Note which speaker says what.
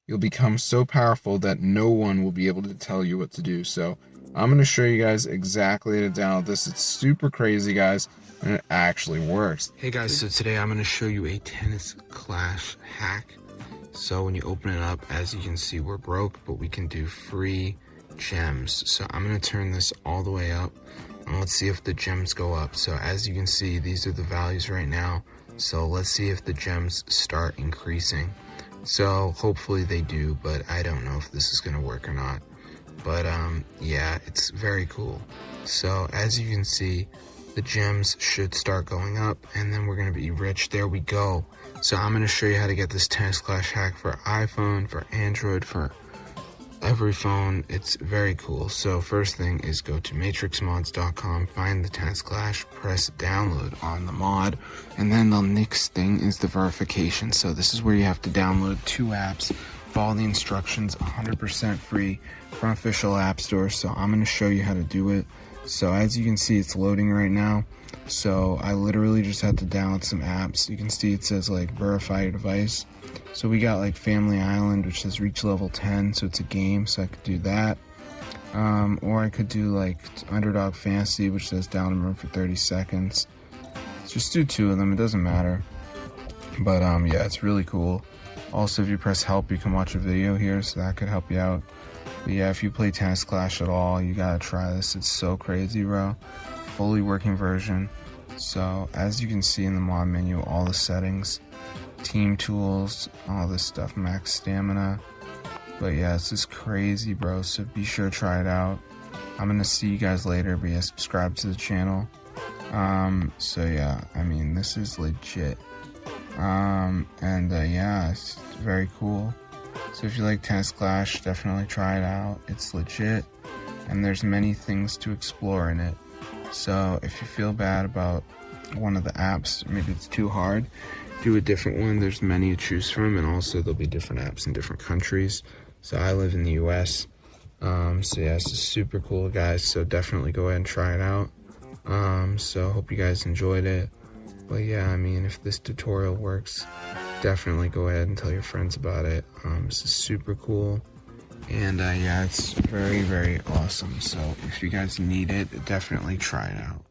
Speaker 1: you'll become so powerful that no one will be able to tell you what to do. So I'm going to show you guys exactly how to download this. It's super crazy, guys, and it actually works. Hey guys, so today I'm going to show you a tennis clash hack. So when you open it up, as you can see, we're broke, but we can do free gems. So I'm going to turn this all the way up, and let's see if the gems go up. So as you can see, these are the values right now. So let's see if the gems start increasing. So hopefully they do, but I don't know if this is going to work or not. But yeah, it's very cool. So as you can see, the gems should start going up, and then we're going to be rich. There we go. So I'm going to show you how to get this tennis clash hack for iPhone, for Android, for every phone. It's very cool. So first thing is go to matrixmods.com, find the tennis clash, press download on the mod, and then the next thing is the verification. So this is where you have to download 2 apps, follow the instructions, 100% free from official app store. So I'm going to show you how to do it. So as you can see, it's loading right now. So I literally just had to download some apps. You can see it says like verify your device. So we got like Family Island, which says reach level 10, so it's a game, so I could do that. Or I could do like Underdog Fantasy, which says down in room for 30 seconds. Just do 2 of them, it doesn't matter. But yeah, it's really cool. Also, if you press help, you can watch a video here, so that could help you out. But yeah, if you play Tennis Clash at all, you gotta try this. It's so crazy, bro. Fully working version. So as you can see in the mod menu, all the settings, team tools, all this stuff, max stamina. But yeah, it's just crazy, bro. So be sure to try it out. I'm gonna see you guys later, but yeah, subscribe to the channel. So yeah, I mean, this is legit. Yeah, it's very cool. So if you like Tennis Clash, definitely try it out. It's legit, and there's many things to explore in it. So if you feel bad about one of the apps, maybe it's too hard, do a different one. There's many to choose from, and also there'll be different apps in different countries. So I live in the US. So yeah, this is super cool, guys. So definitely go ahead and try it out. So hope you guys enjoyed it. But yeah, I mean, if this tutorial works, definitely go ahead and tell your friends about it. This is super cool. And yeah, it's very, very awesome. So if you guys need it, definitely try it out.